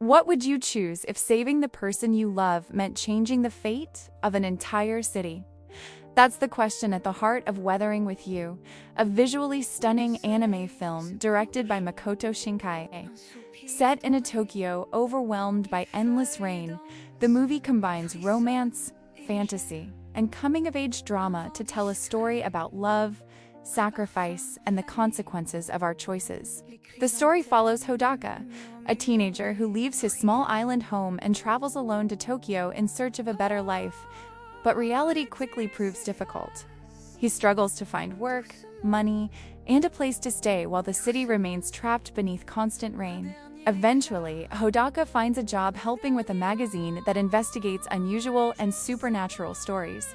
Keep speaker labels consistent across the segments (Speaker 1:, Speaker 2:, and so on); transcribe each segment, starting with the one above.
Speaker 1: What would you choose if saving the person you love meant changing the fate of an entire city? That's the question at the heart of Weathering with You, a visually stunning anime film directed by Makoto Shinkai. Set in a Tokyo overwhelmed by endless rain, the movie combines romance, fantasy, and coming-of-age drama to tell a story about love, sacrifice, and the consequences of our choices. The story follows Hodaka, a teenager who leaves his small island home and travels alone to Tokyo in search of a better life, but reality quickly proves difficult. He struggles to find work, money, and a place to stay while the city remains trapped beneath constant rain. Eventually, Hodaka finds a job helping with a magazine that investigates unusual and supernatural stories.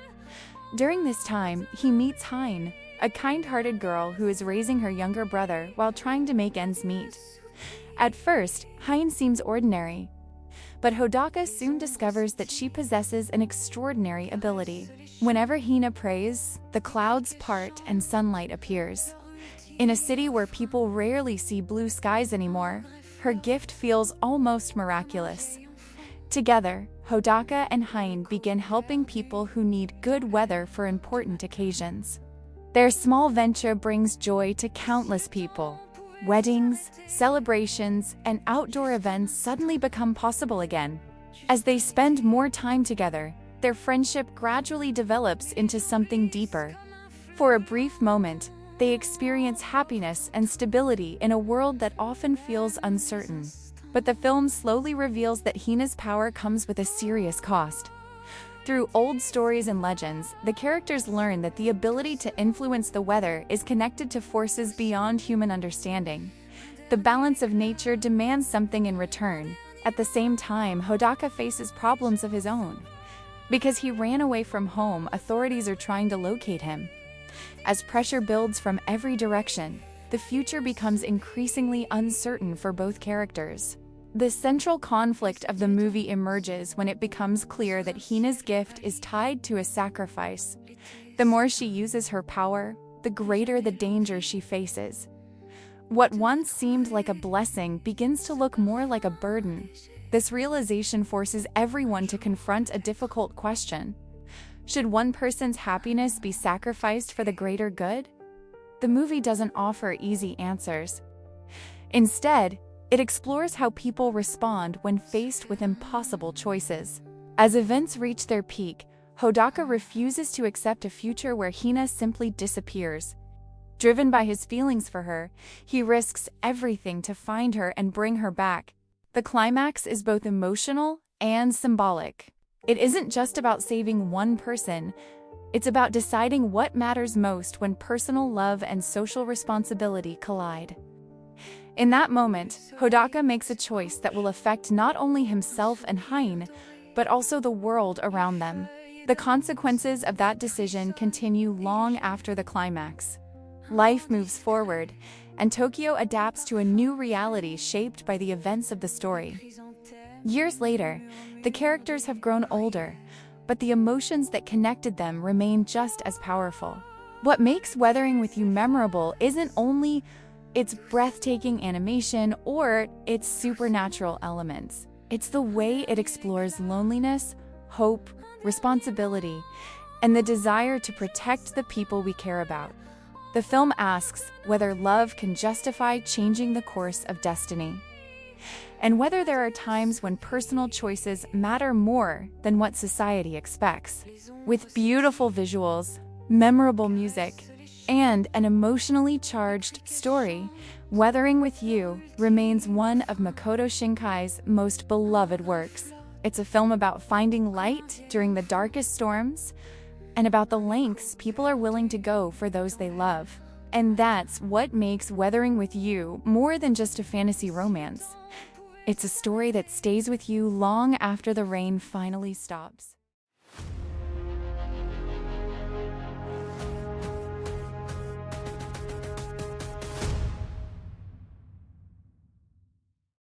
Speaker 1: During this time, he meets Hina, a kind-hearted girl who is raising her younger brother while trying to make ends meet. At first, Hina seems ordinary, but Hodaka soon discovers that she possesses an extraordinary ability. Whenever Hina prays, the clouds part and sunlight appears. In a city where people rarely see blue skies anymore, her gift feels almost miraculous. Together, Hodaka and Hina begin helping people who need good weather for important occasions. Their small venture brings joy to countless people. Weddings, celebrations, and outdoor events suddenly become possible again. As they spend more time together, their friendship gradually develops into something deeper. For a brief moment, they experience happiness and stability in a world that often feels uncertain. But the film slowly reveals that Hina's power comes with a serious cost. Through old stories and legends, the characters learn that the ability to influence the weather is connected to forces beyond human understanding. The balance of nature demands something in return. At the same time, Hodaka faces problems of his own. Because he ran away from home, authorities are trying to locate him. As pressure builds from every direction, the future becomes increasingly uncertain for both characters. The central conflict of the movie emerges when it becomes clear that Hina's gift is tied to a sacrifice. The more she uses her power, the greater the danger she faces. What once seemed like a blessing begins to look more like a burden. This realization forces everyone to confront a difficult question. Should one person's happiness be sacrificed for the greater good? The movie doesn't offer easy answers. Instead, it explores how people respond when faced with impossible choices. As events reach their peak, Hodaka refuses to accept a future where Hina simply disappears. Driven by his feelings for her, he risks everything to find her and bring her back. The climax is both emotional and symbolic. It isn't just about saving one person, it's about deciding what matters most when personal love and social responsibility collide. In that moment, Hodaka makes a choice that will affect not only himself and Hina, but also the world around them. The consequences of that decision continue long after the climax. Life moves forward, and Tokyo adapts to a new reality shaped by the events of the story. Years later, the characters have grown older, but the emotions that connected them remain just as powerful. What makes Weathering with You memorable isn't only its breathtaking animation or its supernatural elements. It's the way it explores loneliness, hope, responsibility, and the desire to protect the people we care about. The film asks whether love can justify changing the course of destiny, and whether there are times when personal choices matter more than what society expects. With beautiful visuals, memorable music, and an emotionally charged story, Weathering with You remains one of Makoto Shinkai's most beloved works. It's a film about finding light during the darkest storms, and about the lengths people are willing to go for those they love. And that's what makes Weathering with You more than just a fantasy romance. It's a story that stays with you long after the rain finally stops.